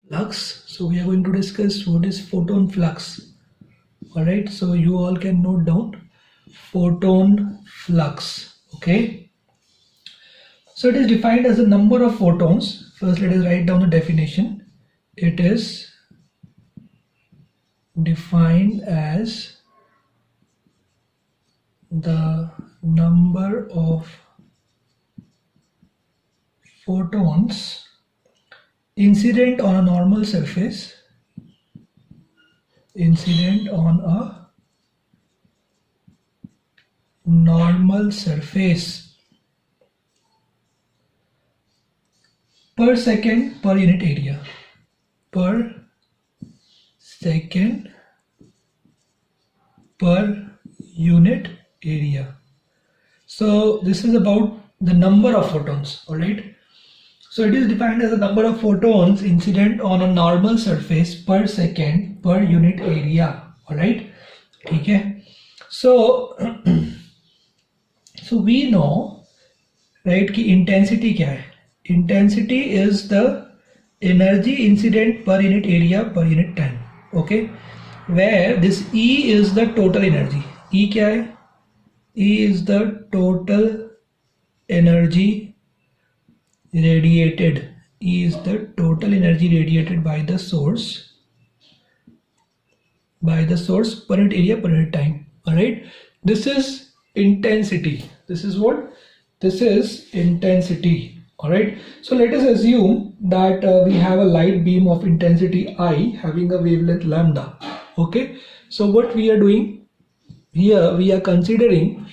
flux. So we are going to discuss what is photon flux. Alright, so you all can note down photon flux. Okay, so it is defined as the number of photons. First let us write down the definition. It is defined as the number of photons incident on a normal surface per second per unit area. Per second per unit area. So this is about the number of photons. All right. So it is defined as the number of photons incident on a normal surface per second per unit area. All right. Okay. So so we know, right, कि intensity क्या है? Intensity is the energy incident per unit area per unit time. Okay. Where this E is the total energy. E क्या है? E is the total energy radiated. E is the total energy radiated by the source per unit area per unit time. All right, this is intensity. This is what? This is intensity. All right, so let us assume that we have a light beam of intensity I having a wavelength lambda. Okay, so what we are doing here, we are considering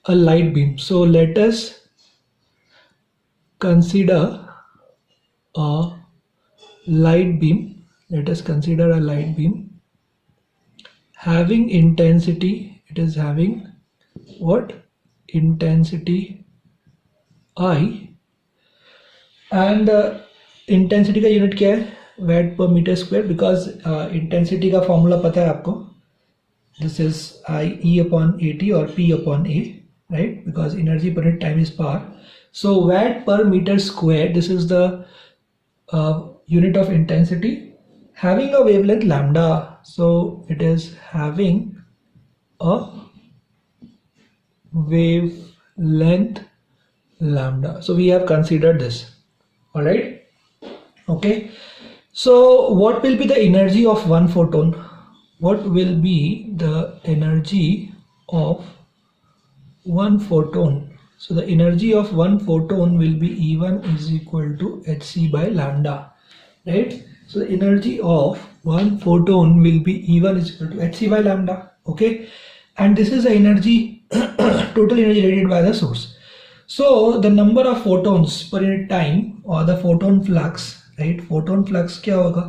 a light beam. So let us consider a light beam. Let us consider a light beam having intensity. It is having what? Intensity I, and intensity का unit क्या है? watt per meter square, because intensity का formula पता है आपको. This is I E upon AT or P upon A, right? Because energy per unit time is power. So watt per meter square, this is the unit of intensity having a wavelength lambda. So it is having a wavelength lambda. So we have considered this. All right. Okay. So what will be the energy of one photon? What will be the energy of one photon? So the energy of one photon will be E1 is equal to hc by lambda, right? So the energy of one photon will be E1 is equal to hc by lambda. Okay, and this is the energy total energy radiated by the source. So the number of photons per unit time or the photon flux, right? Photon flux क्या होगा?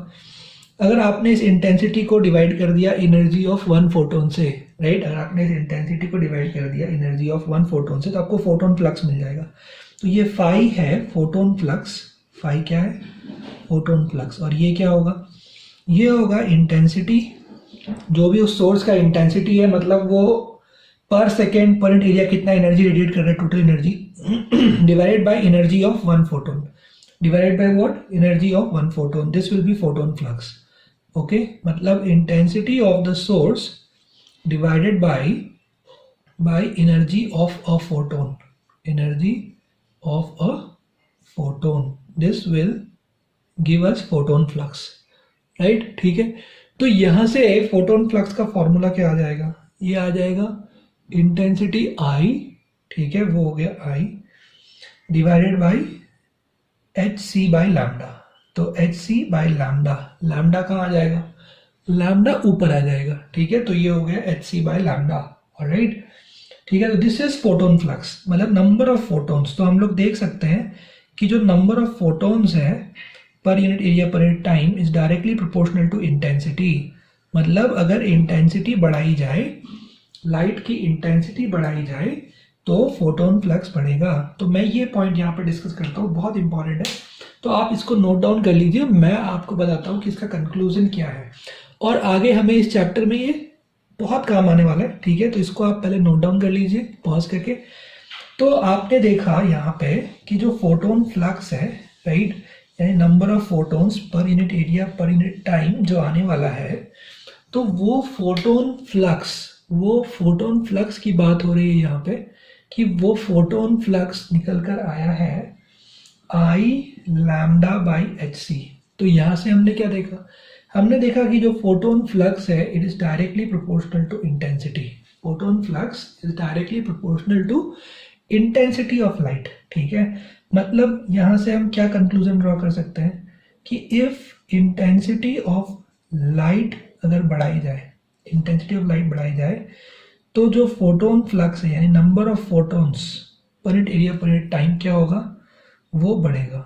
अगर आपने इस intensity को divide कर दिया energy of one photon से, right, अगर आपने इस इंटेंसिटी को डिवाइड कर दिया एनर्जी ऑफ वन फोटोन से, तो आपको फोटोन फ्लक्स मिल जाएगा. तो ये फाई है फोटोन फ्लक्स. फाई क्या है? Photon flux. और ये क्या होगा? ये होगा इंटेंसिटी, जो भी उस सोर्स का इंटेंसिटी है, मतलब वो पर सेकेंड पर यूनिट एरिया कितना एनर्जी रेडिएट कर रहा है, total energy, divided by energy of one photon, divided by what? Energy of one photon. This will be photon flux. Okay, मतलब intensity of the source divided by energy of a photon. Energy of a photon. This will give us photon flux, right. ठीक है, तो यहां से photon flux का formula क्या आ जाएगा? ये आ जाएगा इंटेंसिटी आई, ठीक है, वो हो गया I, divided by H C by lambda. तो H C by lambda, lambda कहाँ आ जाएगा? लैम्डा ऊपर आ जाएगा. ठीक है, तो ये हो गया H C by lambda. Alright, ठीक है. तो दिस इज फोटोन फ्लक्स, मतलब नंबर ऑफ फोटोन्स. तो हम लोग देख सकते हैं कि जो नंबर ऑफ फोटोन्स है per unit area per unit time is directly proportional to intensity. मतलब अगर इंटेंसिटी बढ़ाई जाए, लाइट की इंटेंसिटी बढ़ाई जाए, तो फोटोन फ्लक्स बढ़ेगा. तो मैं ये पॉइंट यहाँ पे डिस्कस करता हूँ, बहुत इंपॉर्टेंट है, तो आप इसको नोट डाउन कर लीजिए. मैं आपको बताता हूँ कि इसका कंक्लूजन क्या है, और आगे हमें इस चैप्टर में ये बहुत काम आने वाला है. ठीक है, तो इसको आप पहले नोट डाउन कर लीजिए पॉज करके. तो आपने देखा यहाँ पे कि जो फोटोन फ्लक्स है, राइट, यानी number of photons per unit area per unit time जो आने वाला है, तो वो फोटोन फ्लक्स की बात हो रही है यहाँ पे कि वो फोटोन फ्लक्स निकल कर आया है आई लैम्डा बाई एच सी। तो यहाँ से हमने क्या देखा, हमने देखा कि जो फोटोन फ्लक्स है it is directly proportional to intensity. Photon flux is directly proportional to intensity of light. ठीक है, मतलब यहाँ से हम क्या कंक्लूजन ड्रॉ कर सकते हैं कि इफ इंटेंसिटी ऑफ लाइट अगर बढ़ाई जाए, इंटेंसिटी ऑफ लाइट बढ़ाई जाए, तो जो फोटोन फ्लक्स है यानी number of photons per unit area per unit time क्या होगा, वो बढ़ेगा,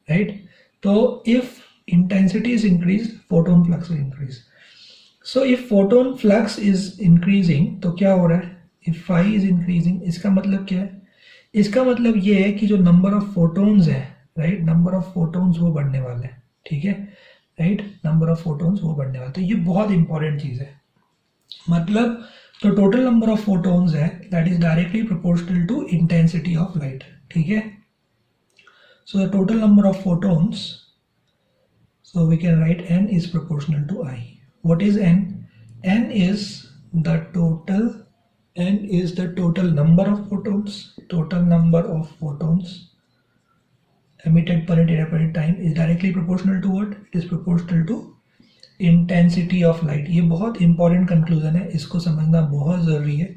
राइट। तो if intensity is increased, photon flux will increase. So if photon flux is increasing, तो क्या हो रहा है, if phi is increasing, इसका मतलब क्या है, इसका मतलब ये है कि जो नंबर ऑफ फोटोन्स है, राइट, नंबर ऑफ फोटोन्स वो बढ़ने वाले हैं। ठीक है, राइट, नंबर ऑफ फोटोन्स वो बढ़ने वाले। तो ये बहुत इंपॉर्टेंट चीज है, मतलब जो टोटल नंबर ऑफ फोटोन्स है that is directly proportional to intensity of light. ठीक है, so the total number of photons, so we can write n is proportional to I. What is n? N is the total number of photons. Total number of photons emitted per unit area per unit time is directly proportional to what? It is proportional to intensity of light. ये बहुत important conclusion है, इसको समझना बहुत ज़रूरी है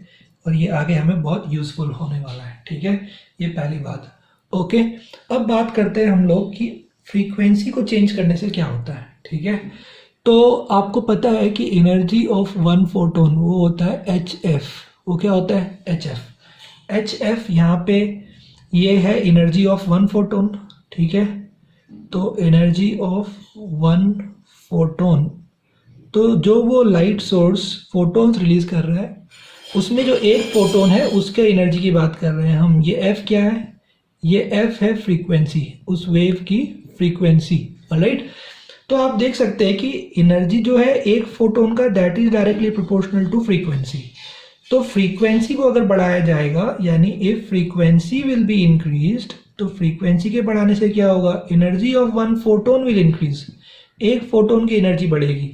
और ये आगे हमें बहुत useful होने वाला है। ठीक है, ये पहली बात। ओके, अब बात करते हैं हम लोग कि फ्रीक्वेंसी को चेंज करने से क्या होता है। ठीक है, तो आपको पता है कि एनर्जी ऑफ वन फोटोन वो होता है एच एफ। वो क्या होता है, एच एफ। एच एफ यहाँ पे ये है एनर्जी ऑफ वन फोटोन। ठीक है, तो एनर्जी ऑफ वन फोटोन, तो जो वो लाइट सोर्स फोटोन्स रिलीज कर रहा है उसमें जो एक फोटोन है उसके एनर्जी की बात कर रहे हैं हम। ये एफ क्या है, ये एफ है फ्रीक्वेंसी, उस वेव की फ्रीक्वेंसी, राइट। तो आप देख सकते हैं कि एनर्जी जो है एक फोटोन का that is directly proportional to frequency. तो फ्रीक्वेंसी को अगर बढ़ाया जाएगा, यानी if frequency will be increased, तो फ्रीक्वेंसी के बढ़ाने से क्या होगा, energy of one photon will increase, एक फोटोन की एनर्जी बढ़ेगी,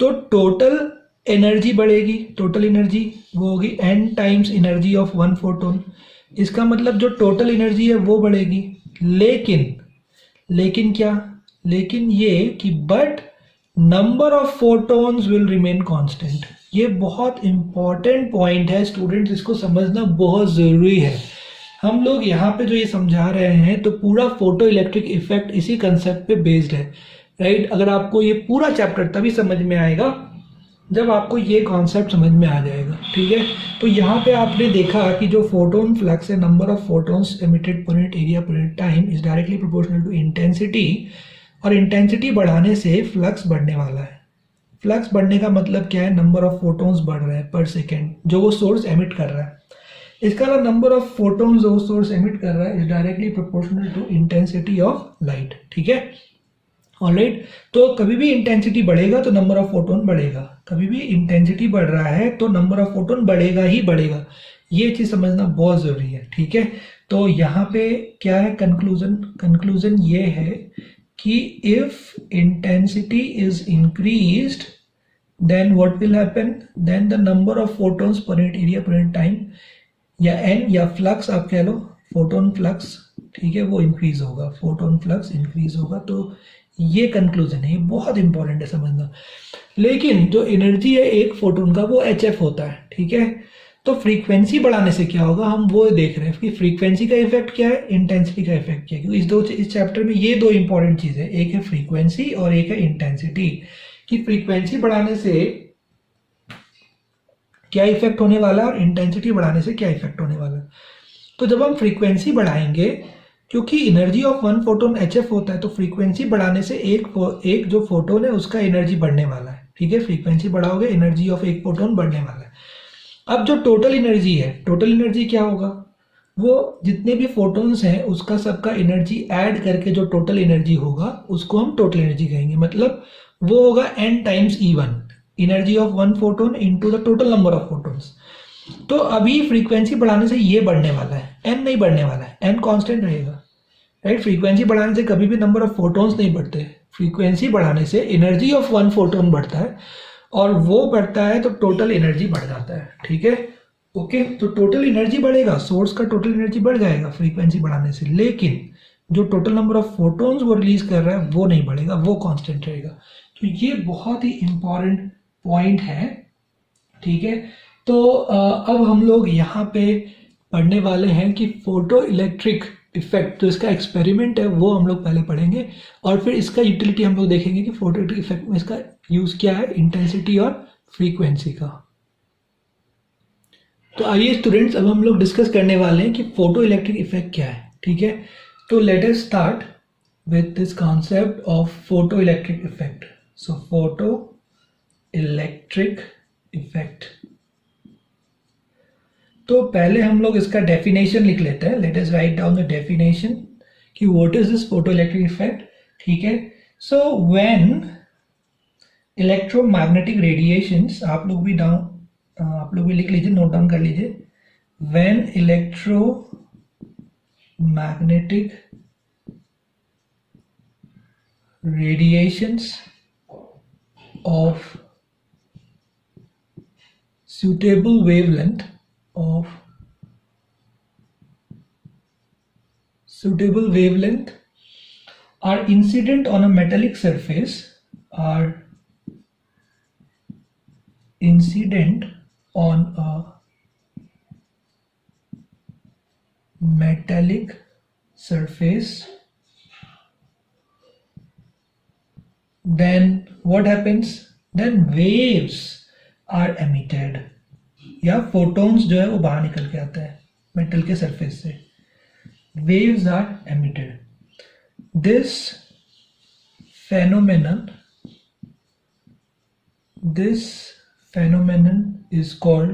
तो टोटल एनर्जी बढ़ेगी। टोटल एनर्जी वो होगी n times energy of one photon. इसका मतलब जो टोटल एनर्जी है वो बढ़ेगी, लेकिन क्या, लेकिन ये कि but number of photons will remain constant. ये बहुत इंपॉर्टेंट पॉइंट है स्टूडेंट्स, इसको समझना बहुत जरूरी है। हम लोग यहाँ पे जो ये समझा रहे हैं तो पूरा फोटो इलेक्ट्रिक इफेक्ट इसी कंसेप्ट पे बेस्ड है, राइट। अगर आपको ये पूरा चैप्टर तभी समझ में आएगा जब आपको ये कॉन्सेप्ट समझ में आ जाएगा। ठीक है, तो यहाँ पे आपने देखा कि जो फोटोन फ्लक्स है, number of photons emitted per unit area per unit time is directly proportional to intensity, और इंटेंसिटी बढ़ाने से फ्लक्स बढ़ने वाला है। फ्लक्स बढ़ने का मतलब क्या है, नंबर ऑफ फोटोन्स बढ़ रहा है पर सेकेंड जो वो सोर्स एमिट कर रहा है। इसका नंबर ऑफ फोटोन्स जो सोर्स एमिट कर रहा है is directly proportional to intensity of light. ठीक है, ऑलराइट। तो कभी भी इंटेंसिटी बढ़ेगा तो नंबर ऑफ फोटोन बढ़ेगा, कभी भी इंटेंसिटी बढ़ रहा है तो नंबर ऑफ फोटोन बढ़ेगा ही बढ़ेगा। ये चीज समझना बहुत जरूरी है। ठीक है, तो यहाँ पे क्या है कंक्लूजन ये है कि if intensity is increased then what will happen, then the number of photons per unit area per unit time, या एन या फ्लक्स आप कह लो, फोटोन फ्लक्स, ठीक है, वो इंक्रीज होगा, फोटोन फ्लक्स इंक्रीज होगा। तो ये कंक्लूजन है, ये बहुत इंपॉर्टेंट है समझना। लेकिन जो एनर्जी है एक फोटोन का वो एच एफ होता है। ठीक है, तो फ्रीक्वेंसी बढ़ाने से क्या होगा हम वो देख रहे हैं कि फ्रीक्वेंसी का इफेक्ट क्या है, इंटेंसिटी का इफेक्ट क्या है। क्योंकि इस चैप्टर में ये दो इंपॉर्टेंट चीज है, एक है फ्रीक्वेंसी और एक है इंटेंसिटी। कि फ्रीक्वेंसी बढ़ाने से क्या इफेक्ट होने वाला है और इंटेंसिटी बढ़ाने से क्या इफेक्ट होने वाला है। तो जब हम फ्रीक्वेंसी बढ़ाएंगे, क्योंकि energy of one photon H F होता है, तो फ्रीक्वेंसी बढ़ाने से एक जो फोटोन है उसका एनर्जी बढ़ने वाला है। ठीक है, फ्रीक्वेंसी बढ़ाओगे एनर्जी ऑफ एक फोटोन बढ़ने वाला है। अब जो टोटल एनर्जी है, टोटल एनर्जी क्या होगा, वो जितने भी फोटोन्स हैं उसका सबका एनर्जी ऐड करके जो टोटल एनर्जी होगा उसको हम टोटल एनर्जी कहेंगे। मतलब वो होगा n times E1, energy of one photon into the total number of photons. तो अभी फ्रीक्वेंसी बढ़ाने से ये बढ़ने वाला है, n नहीं बढ़ने वाला है, n कांस्टेंट रहेगा। राइट। फ्रीक्वेंसी बढ़ाने से कभी भी नंबर ऑफ फोटॉन्स नहीं बढ़ते, फ्रीक्वेंसी बढ़ाने से एनर्जी ऑफ वन फोटोन बढ़ता है, और वो बढ़ता है तो टोटल एनर्जी बढ़ जाता है, ठीक है। ओके, तो टोटल एनर्जी बढ़ेगा, सोर्स का टोटल एनर्जी बढ़ जाएगा फ्रीक्वेंसी बढ़ाने से, लेकिन जो टोटल नंबर ऑफ फोटॉन्स वो रिलीज कर रहा है वो नहीं बढ़ेगा, वो कांस्टेंट रहेगा। तो ये बहुत ही इंपॉर्टेंट पॉइंट है, ठीक है। तो अब हम लोग यहाँ पे पढ़ने वाले हैं कि फोटो इलेक्ट्रिक इफेक्ट, तो इसका एक्सपेरिमेंट है वो हम लोग पहले पढ़ेंगे, और फिर इसका यूटिलिटी हम लोग देखेंगे कि फोटो इलेक्ट्रिक इफेक्ट में इसका यूज क्या है, इंटेंसिटी और फ्रीक्वेंसी का। तो आइए स्टूडेंट्स, अब हम लोग डिस्कस करने वाले हैं कि फोटो इलेक्ट्रिक इफेक्ट क्या है, ठीक है। तो let us start with this concept of photo electric effect. So photo electric effect, तो पहले हम लोग इसका डेफिनेशन लिख लेते हैं। Let us write down the definition कि what is this photo electric effect, ठीक है। सो व्हेन इलेक्ट्रोमैग्नेटिक रेडिएशंस, आप लोग भी लिख लीजिए, नोट डाउन कर लीजिए। When electromagnetic radiations of suitable wavelength are incident on a metallic surface, then what happens? Then waves are emitted, या फोटॉन्स जो है वो बाहर निकल के आते हैं मेटल के सरफेस से, waves are emitted. This phenomenon is called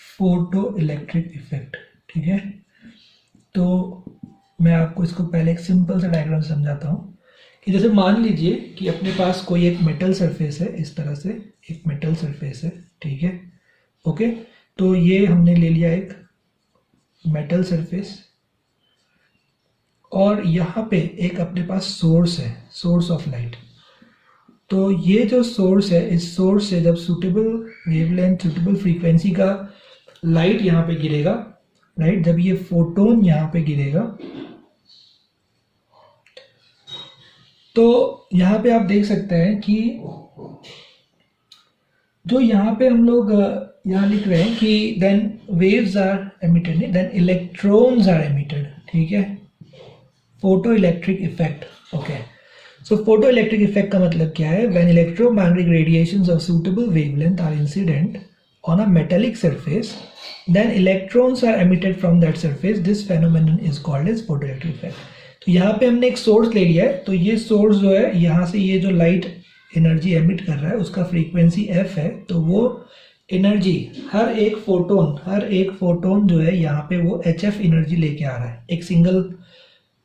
photoelectric effect, ठीक है। तो मैं आपको इसको पहले एक सिंपल सा डायग्राम समझाता हूँ कि जैसे मान लीजिए कि अपने पास कोई एक मेटल सरफेस है, इस तरह से एक मेटल सरफेस है, ठीक है। ओके, तो ये हमने ले लिया एक मेटल सरफेस, और यहाँ पे एक अपने पास सोर्स है, सोर्स ऑफ लाइट। तो ये जो सोर्स है, इस सोर्स से जब सूटेबल वेवलेंथ, सूटेबल फ्रीक्वेंसी का लाइट यहाँ पे गिरेगा, राइट, जब ये फोटोन यहाँ पे गिरेगा, तो यहाँ पे आप देख सकते हैं कि जो यहाँ पे हम लोग यहाँ लिख रहे हैं कि देन वेव्स आर एमिटेड, नहीं, देन इलेक्ट्रॉन्स आर एमिटेड, ठीक है। Photo electric effect, okay. So photo electric effect का मतलब क्या है? When electromagnetic radiations of suitable wavelength are incident on a metallic surface, then electrons are emitted from that surface. This phenomenon is called as photoelectric effect. तो यहाँ पे हमने एक source ले लिया है, तो ये सोर्स जो है, यहाँ से ये जो लाइट एनर्जी एमिट कर रहा है उसका फ्रीक्वेंसी f है, तो वो एनर्जी हर एक फोटोन जो है यहाँ पे वो hf एनर्जी लेके आ रहा है। एक सिंगल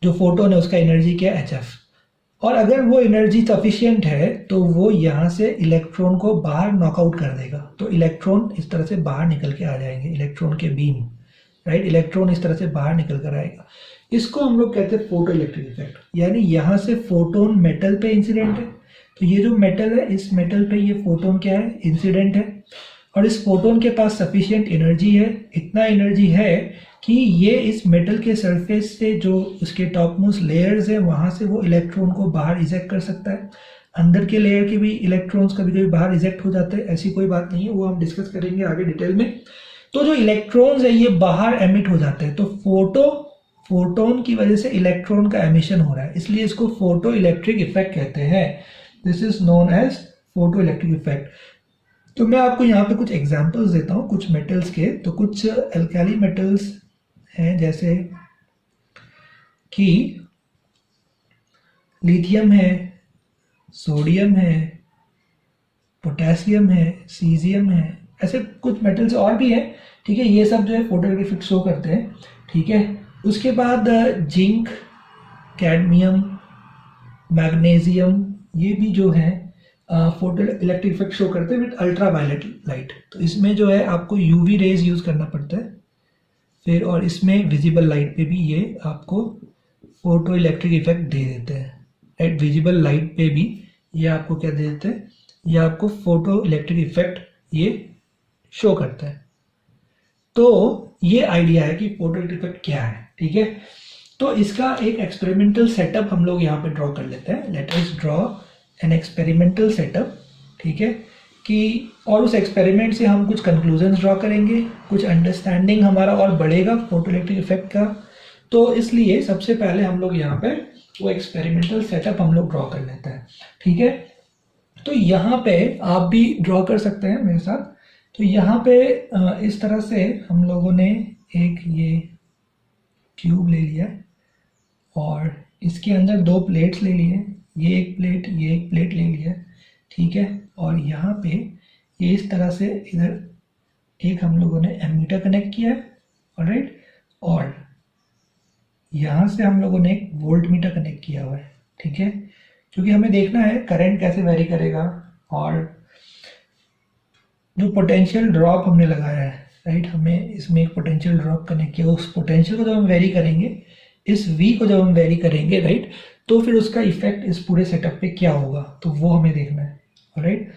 जो फोटोन है उसका एनर्जी क्या है? hf। और अगर वो एनर्जी सफिशिएंट है तो वो यहाँ से इलेक्ट्रॉन को बाहर नॉकआउट कर देगा, तो इलेक्ट्रॉन इस तरह से बाहर निकल के आ जाएंगे, इलेक्ट्रॉन के बीम, राइट, इलेक्ट्रॉन इस तरह से बाहर निकल कर आएगा। इसको हम लोग कहते हैं फोटो इलेक्ट्रिक इफेक्ट। यानी यहाँ से फोटोन मेटल पे इंसिडेंट है, तो ये जो मेटल है, इस मेटल पे ये फोटोन क्या है? इंसिडेंट है, और इस फोटोन के पास सफिशिएंट एनर्जी है, इतना एनर्जी है कि ये इस मेटल के सरफेस से जो उसके टॉप मोस्ट लेयर्स है वहां से वो इलेक्ट्रॉन को बाहर इजेक्ट कर सकता है। अंदर के लेयर के भी इलेक्ट्रॉन्स कभी कभी बाहर इजेक्ट हो जाते हैं, ऐसी कोई बात नहीं है, वो हम डिस्कस करेंगे आगे डिटेल में। तो जो इलेक्ट्रॉन्स है ये बाहर एमिट हो जाते हैं, तो फोटोन की वजह से इलेक्ट्रॉन का एमिशन हो रहा है, इसलिए इसको फोटो इलेक्ट्रिक इफेक्ट कहते हैं। This is known as photo electric effect. तो मैं आपको यहाँ पे कुछ एग्जाम्पल्स देता हूँ कुछ मेटल्स के। तो कुछ एल्काली मेटल्स हैं जैसे कि लिथियम है, सोडियम है, पोटेशियम है, सीजियम है, ऐसे कुछ मेटल्स और भी हैं, ठीक है। ये सब जो है फोटो इलेक्ट्रिक शो करते हैं, ठीक है। उसके बाद जिंक, कैडमियम, मैग्नीशियम, ये भी जो है फोटो इलेक्ट्रिक इफेक्ट शो करते हैं विद अल्ट्रा वायलेट लाइट। तो इसमें जो है आपको यूवी रेज यूज करना पड़ता है। फिर और इसमें विजिबल लाइट पे भी ये आपको फोटो इलेक्ट्रिक इफेक्ट दे देते हैं, राइट। विजिबल लाइट पे भी ये आपको क्या दे देते हैं, ये आपको फोटो इलेक्ट्रिक इफेक्ट ये शो करता है। तो ये आइडिया है कि फोटो इलेक्ट्रिक इफेक्ट क्या है, ठीक है। तो इसका एक एक्सपेरिमेंटल सेटअप हम लोग यहाँ पे ड्रॉ कर लेते हैं। Let us draw an experimental setup, ठीक है। कि और उस एक्सपेरिमेंट से हम कुछ कंक्लूजन्स ड्रॉ करेंगे, कुछ अंडरस्टैंडिंग हमारा और बढ़ेगा फोटो इलेक्ट्रिक इफेक्ट का। तो इसलिए सबसे पहले हम लोग यहाँ पे वो एक्सपेरिमेंटल सेटअप हम लोग ड्रॉ कर लेते हैं, ठीक है। तो यहाँ पे आप भी ड्रॉ कर सकते हैं मेरे साथ। तो यहाँ पे इस तरह से हम लोगों ने एक ये क्यूब ले लिया और इसके अंदर दो प्लेट्स ले लिए, ये एक प्लेट ये एक प्लेट ले लिया, ठीक है। और यहाँ पे ये इस तरह से इधर एक हम लोगों ने एमीटर कनेक्ट किया है, ऑलराइट। और यहाँ से हम लोगों ने एक वोल्ट मीटर कनेक्ट किया हुआ है, ठीक है। क्योंकि हमें देखना है करंट कैसे वेरी करेगा और जो पोटेंशियल ड्रॉप हमने लगाया है, राइट। हमें इसमें एक पोटेंशियल ड्रॉप कनेक्ट किया, उस पोटेंशियल को जब हम वेरी करेंगे, इस V को जब हम वेरी करेंगे, राइट, तो फिर उसका इफेक्ट इस पूरे सेटअप पे क्या होगा, तो वो हमें देखना है, राइट।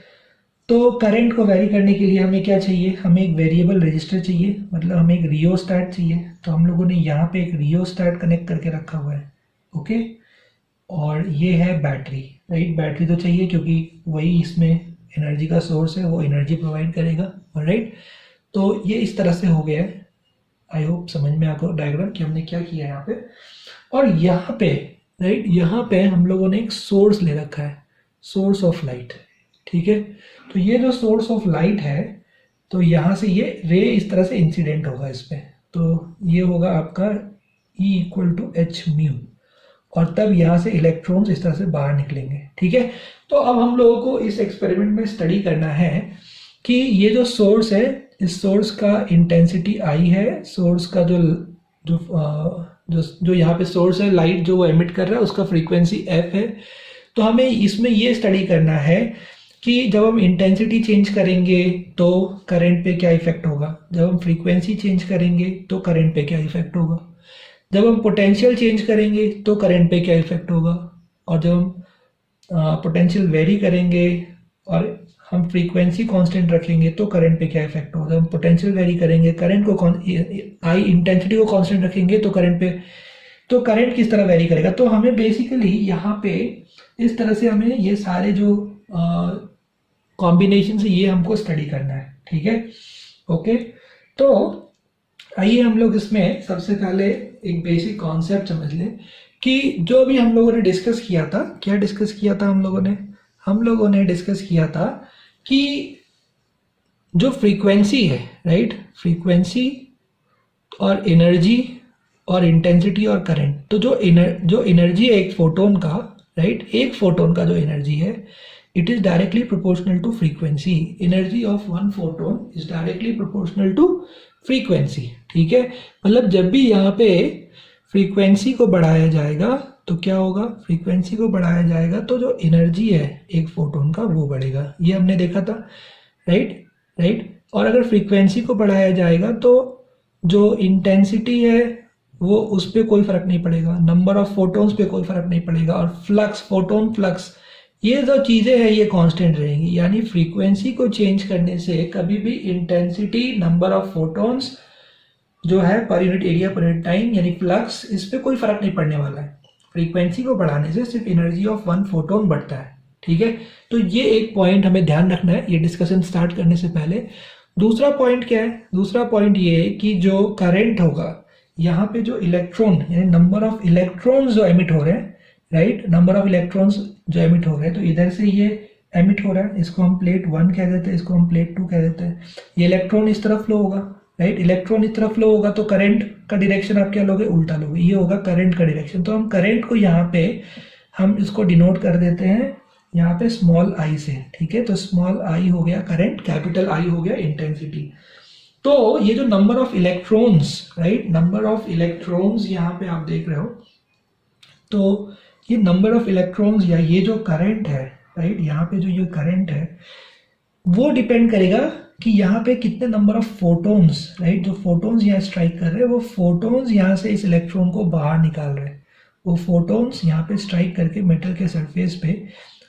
तो करंट को वेरी करने के लिए हमें क्या चाहिए, हमें एक वेरिएबल रजिस्टर चाहिए, मतलब हमें एक रियोस्टैट चाहिए। तो हम लोगों ने यहाँ पे एक रियोस्टैट कनेक्ट करके रखा हुआ है, ओके। और ये है बैटरी, राइट। बैटरी तो चाहिए क्योंकि वही इसमें एनर्जी का सोर्स है, वो एनर्जी प्रोवाइड करेगा, राइट। तो ये इस तरह से हो गया है। आई होप समझ में आपको डायग्राम कि हमने क्या किया है यहाँ पे। और यहाँ पे, राइट, यहाँ पे हम लोगों ने एक सोर्स ले रखा है, सोर्स ऑफ लाइट, ठीक है। तो ये जो सोर्स ऑफ लाइट है, तो यहाँ से ये रे इस तरह से इंसिडेंट होगा इस पे, तो ये होगा आपका E = h म्यू, और तब यहाँ से इलेक्ट्रॉन्स इस तरह से बाहर निकलेंगे, ठीक है। तो अब हम लोगों को इस एक्सपेरिमेंट में स्टडी करना है कि ये जो सोर्स है, इस सोर्स का इंटेंसिटी I है, सोर्स का जो जो जो जो यहाँ पे सोर्स है, लाइट जो वो एमिट कर रहा है, उसका फ्रीक्वेंसी f है। तो हमें इसमें ये स्टडी करना है कि जब हम इंटेंसिटी चेंज करेंगे तो करंट पे क्या इफेक्ट होगा, जब हम फ्रीक्वेंसी चेंज करेंगे तो करंट पे क्या इफेक्ट होगा, जब हम पोटेंशियल चेंज करेंगे तो करंट पे क्या इफेक्ट होगा, और जब हम पोटेंशियल वेरी करेंगे और हम फ्रीक्वेंसी कांस्टेंट रखेंगे तो करंट पे क्या इफेक्ट होगा, जब हम पोटेंशियल वेरी करेंगे, करंट को आई इंटेंसिटी को कांस्टेंट रखेंगे तो करंट पे, तो करंट किस तरह वेरी करेगा। तो हमें बेसिकली यहाँ पे इस तरह से हमें ये सारे जो कॉम्बिनेशन से ये हमको स्टडी करना है, ठीक है, ओके। तो आइए हम लोग इसमें सबसे पहले एक बेसिक कॉन्सेप्ट समझ लें कि जो भी हम लोगों ने डिस्कस किया था, क्या डिस्कस किया था हम लोगों ने डिस्कस किया था कि जो फ्रीक्वेंसी है, राइट, फ्रीक्वेंसी और एनर्जी और इंटेंसिटी और करंट, तो जो एनर्जी है एक फोटोन का, राइट, एक फोटोन का जो एनर्जी है, it is directly proportional to frequency. Energy of one photon is directly proportional to frequency, ठीक है। मतलब जब भी यहाँ पे फ्रीक्वेंसी को बढ़ाया जाएगा तो क्या होगा, फ्रीक्वेंसी को बढ़ाया जाएगा तो जो एनर्जी है एक फोटोन का वो बढ़ेगा, ये हमने देखा था, राइट। और अगर फ्रीक्वेंसी को बढ़ाया जाएगा तो जो इंटेंसिटी है वो उस पर कोई फर्क नहीं पड़ेगा, नंबर ऑफ फोटोन्स पे कोई फर्क नहीं पड़ेगा, और फ्लक्स, फोटोन फ्लक्स, ये जो चीजें हैं ये कांस्टेंट रहेंगी। यानी फ्रीक्वेंसी को चेंज करने से कभी भी इंटेंसिटी, नंबर ऑफ फोटोन्स जो है per unit area per unit time, यानी फ्लक्स, इस पे कोई फर्क नहीं पड़ने वाला है। फ्रीक्वेंसी को बढ़ाने से सिर्फ एनर्जी ऑफ वन फोटोन बढ़ता है, ठीक है। तो ये एक पॉइंट हमें ध्यान रखना है ये डिस्कशन स्टार्ट करने से पहले। दूसरा पॉइंट क्या है, दूसरा पॉइंट ये है कि जो करंट होगा, यहाँ पे जो इलेक्ट्रॉन, यानी नंबर ऑफ इलेक्ट्रॉन्स जो एमिट हो रहे हैं, राइट, नंबर ऑफ इलेक्ट्रॉन्स जो एमिट हो रहे हैं, तो इधर से ये एमिट हो रहा है, इसको हम प्लेट 1 कह देते हैं, इसको हम प्लेट 2 कह देते हैं। ये इलेक्ट्रॉन इस तरफ फ्लो होगा, राइट, इलेक्ट्रॉन इस तरफ फ्लो होगा, तो करंट का डायरेक्शन आप क्या लोगे, उल्टा लोगे, ये होगा करंट का डायरेक्शन। तो हम करंट को यहाँ पे हम इसको डिनोट कर देते हैं यहाँ पे स्मॉल आई से, ठीक है। तो स्मॉल आई हो गया करंट, कैपिटल आई हो गया इंटेंसिटी। तो ये जो number of electrons, right, number of electrons यहाँ पे आप देख रहे हो, तो ये नंबर ऑफ इलेक्ट्रॉन्स या ये जो करंट है, राइट, यहाँ पे जो ये करंट है वो डिपेंड करेगा कि यहाँ पे कितने नंबर ऑफ फोटोन्स, राइट, जो फोटोन्स यहाँ स्ट्राइक कर रहे हैं वो फोटोन्स यहाँ से इस इलेक्ट्रॉन को बाहर निकाल रहे हैं। वो फोटोन्स यहाँ पे स्ट्राइक करके मेटल के सरफेस पे,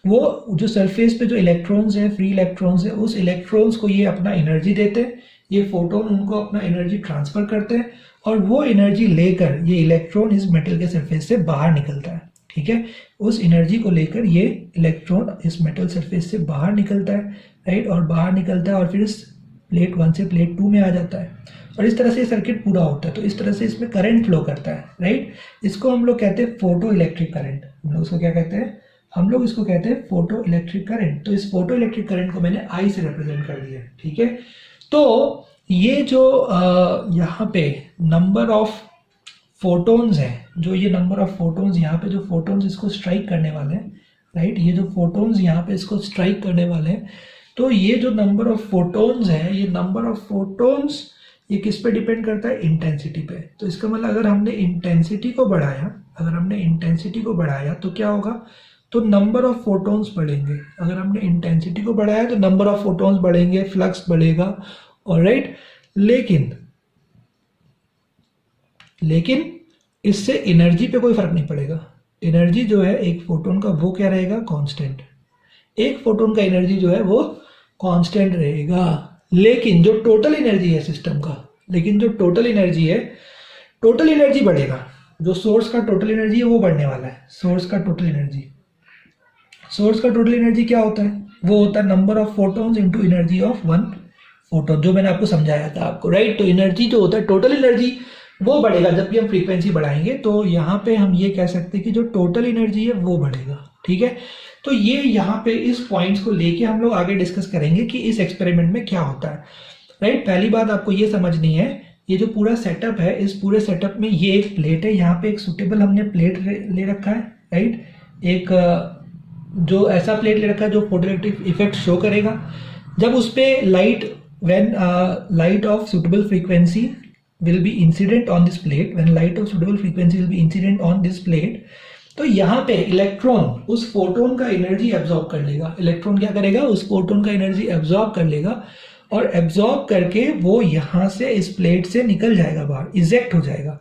वो जो सरफेस पे जो इलेक्ट्रॉन्स है, फ्री इलेक्ट्रॉन्स है, उस इलेक्ट्रॉन्स को ये अपना एनर्जी देते हैं, ये फोटोन उनको अपना एनर्जी ट्रांसफर करते हैं और वो एनर्जी लेकर ये इलेक्ट्रॉन इस मेटल के सरफेस से बाहर निकलता है। ठीक है, उस एनर्जी को लेकर ये इलेक्ट्रॉन इस मेटल सरफेस से बाहर निकलता है, राइट, और बाहर निकलता है और फिर इस प्लेट 1 से प्लेट 2 में आ जाता है और इस तरह से सर्किट पूरा होता है। तो इस तरह से इसमें करंट फ्लो करता है, राइट। इसको हम लोग कहते हैं फोटो इलेक्ट्रिक करंट। हम लोग उसको क्या कहते हैं? हम लोग इसको कहते हैं फोटो इलेक्ट्रिक करंट। तो इस फोटो इलेक्ट्रिक करंट को मैंने आई से रिप्रेजेंट कर दिया, ठीक है। तो ये जो यहाँ पे नंबर ऑफ फोटोन्स है, जो ये नंबर ऑफ फोटोन्स यहाँ पे जो फोटोन्स इसको स्ट्राइक करने वाले हैं, राइट, ये जो फोटोन्स यहाँ पे इसको स्ट्राइक करने वाले हैं, तो ये जो नंबर ऑफ फोटोन्स है, ये नंबर ऑफ फोटोन्स ये किस पे डिपेंड करता है? इंटेंसिटी पे। तो इसका मतलब अगर हमने इंटेंसिटी को बढ़ाया, तो क्या होगा? तो नंबर ऑफ फोटोन्स बढ़ेंगे। अगर हमने इंटेंसिटी को बढ़ाया तो नंबर ऑफ फोटोन्स बढ़ेंगे, फ्लक्स बढ़ेगा, ऑलराइट। लेकिन इससे एनर्जी पे कोई फर्क नहीं पड़ेगा। एनर्जी जो है एक फोटोन का वो क्या रहेगा? कांस्टेंट। एक फोटोन का एनर्जी जो है वो कांस्टेंट रहेगा। लेकिन जो टोटल एनर्जी है सिस्टम का, टोटल एनर्जी बढ़ेगा। जो सोर्स का टोटल एनर्जी है वो बढ़ने वाला है। सोर्स का टोटल एनर्जी क्या होता है? वो होता है number of photons into energy of one photon, जो मैंने आपको समझाया था आपको, राइट। तो एनर्जी जो होता है टोटल एनर्जी वो बढ़ेगा जब भी हम फ्रीक्वेंसी बढ़ाएंगे। तो यहाँ पे हम ये कह सकते हैं कि जो टोटल एनर्जी है वो बढ़ेगा, ठीक है। तो ये यहाँ पे इस पॉइंट्स को लेके हम लोग आगे डिस्कस करेंगे कि इस एक्सपेरिमेंट में क्या होता है, राइट। पहली बात आपको ये समझनी है, ये जो पूरा सेटअप है, इस पूरे सेटअप में ये एक प्लेट है, यहाँ पे एक सुटेबल हमने प्लेट ले रखा है, राइट। एक जो ऐसा प्लेट ले रखा है जो फोटोइलेक्ट्रिक इफेक्ट शो करेगा। जब उस पर light of suitable frequency will be incident on this plate, when light of suitable frequency will be incident on this plate, तो यहाँ पे इलेक्ट्रॉन उस फोटोन का एनर्जी एब्जॉर्ब कर लेगा। इलेक्ट्रॉन क्या करेगा? उस फोटोन का एनर्जी एब्जॉर्ब कर लेगा और एब्जॉर्ब करके वो यहाँ से इस प्लेट से निकल जाएगा बाहर, इजेक्ट हो जाएगा।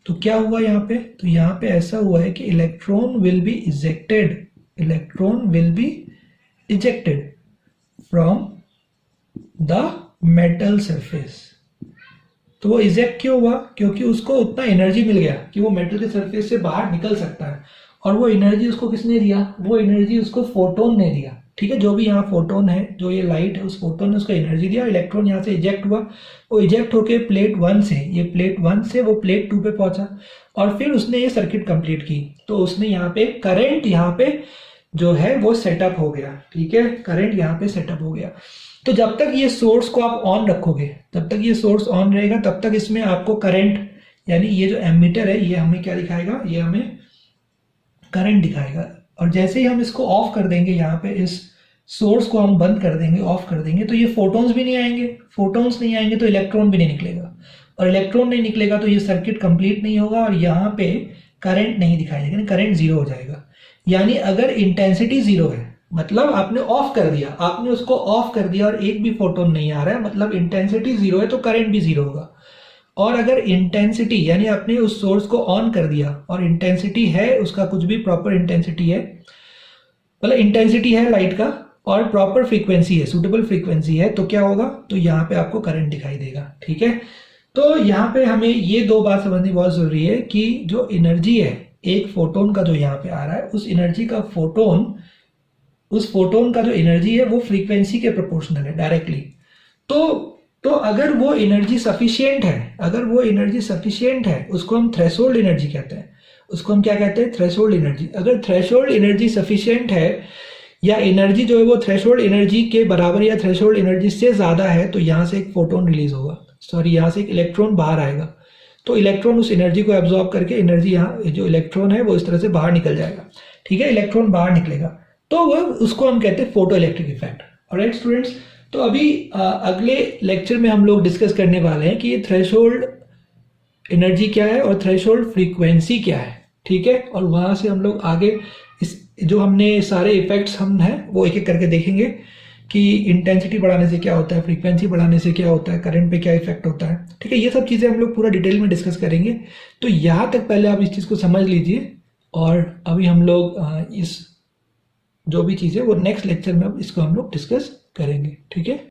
तो क्या हुआ यहाँ पे? तो यहाँ पे ऐसा हुआ है कि electron will be ejected from the metal surface. तो वो इजेक्ट क्यों हुआ? क्योंकि उसको उतना एनर्जी मिल गया कि वो मेटल के सरफेस से बाहर निकल सकता है। और वो एनर्जी उसको किसने दिया? वो एनर्जी उसको फोटोन ने दिया, ठीक है। जो भी यहाँ फोटोन है, जो ये लाइट है, उस फोटोन ने उसको एनर्जी दिया। इलेक्ट्रॉन यहाँ से इजेक्ट हुआ, वो इजेक्ट होके प्लेट 1 से वो प्लेट 2 पे पहुंचा और फिर उसने ये सर्किट कंप्लीट की। तो उसने यहाँ पे करंट यहाँ पे जो है वो सेटअप हो गया, ठीक है। करंट यहाँ पे सेटअप हो गया। तो जब तक ये सोर्स को आप ऑन रखोगे, जब तक ये सोर्स ऑन रहेगा, तब तक इसमें आपको करंट, यानी ये जो एमीटर है ये हमें क्या दिखाएगा? ये हमें करंट दिखाएगा। और जैसे ही हम इसको ऑफ कर देंगे, यहाँ पे इस सोर्स को हम बंद कर देंगे, ऑफ कर देंगे, तो ये फोटोन्स भी नहीं आएंगे। फोटोन्स नहीं आएंगे तो इलेक्ट्रॉन भी नहीं निकलेगा, और इलेक्ट्रॉन नहीं निकलेगा तो ये सर्किट कंप्लीट नहीं होगा और यहाँ पे करंट नहीं दिखाई देगा, करंट जीरो हो जाएगा। यानी अगर इंटेंसिटी जीरो है, मतलब आपने ऑफ कर दिया, आपने उसको ऑफ कर दिया और एक भी फोटोन नहीं आ रहा है, मतलब इंटेंसिटी जीरो है, तो करंट भी जीरो होगा। और अगर इंटेंसिटी, यानी आपने उस सोर्स को ऑन कर दिया और इंटेंसिटी है उसका, कुछ भी प्रॉपर इंटेंसिटी है, मतलब इंटेंसिटी है लाइट का और प्रॉपर फ्रीक्वेंसी है, सुटेबल फ्रीक्वेंसी है, तो क्या होगा? तो यहाँ पे आपको करंट दिखाई देगा, ठीक है। तो यहाँ पे हमें ये दो बात समझनी बहुत जरूरी है कि जो एनर्जी है एक फोटोन का जो यहाँ पे आ रहा है, उस एनर्जी का उस फोटोन का जो एनर्जी है वो फ्रीक्वेंसी के प्रोपोर्शनल है डायरेक्टली। तो अगर वो एनर्जी सफिशिएंट है, उसको हम थ्रेशोल्ड एनर्जी कहते हैं। उसको हम क्या कहते हैं? Threshold energy. अगर थ्रेशोल्ड एनर्जी सफिशिएंट है, या एनर्जी जो है वो थ्रेशोल्ड एनर्जी के बराबर या थ्रेशोल्ड एनर्जी से ज्यादा है, तो यहाँ से एक फोटोन रिलीज होगा, यहाँ से एक इलेक्ट्रॉन बाहर आएगा। तो इलेक्ट्रॉन उस एनर्जी को एब्जॉर्ब करके एनर्जी, यहाँ जो इलेक्ट्रॉन है वो इस तरह से बाहर निकल जाएगा, ठीक है। इलेक्ट्रॉन बाहर निकलेगा तो वो, उसको हम कहते हैं photo electric effect. Alright students, तो अभी अगले लेक्चर में हम लोग डिस्कस करने वाले हैं कि ये थ्रेशोल्ड एनर्जी क्या है और थ्रेशोल्ड फ्रीक्वेंसी क्या है, ठीक है। और वहां से हम लोग आगे इस जो हमने सारे इफेक्ट्स हम हैं वो एक एक करके देखेंगे कि इंटेंसिटी बढ़ाने से क्या होता है, फ्रीक्वेंसी बढ़ाने से क्या होता है, करंट पे क्या इफेक्ट होता है। ठीक है, ये सब चीज़ें हम लोग पूरा डिटेल में डिस्कस करेंगे। तो यहाँ तक पहले आप इस चीज़ को समझ लीजिए, और अभी हम लोग इस जो भी चीज़ है वो नेक्स्ट लेक्चर में इसको हम लोग डिस्कस करेंगे। ठीक है।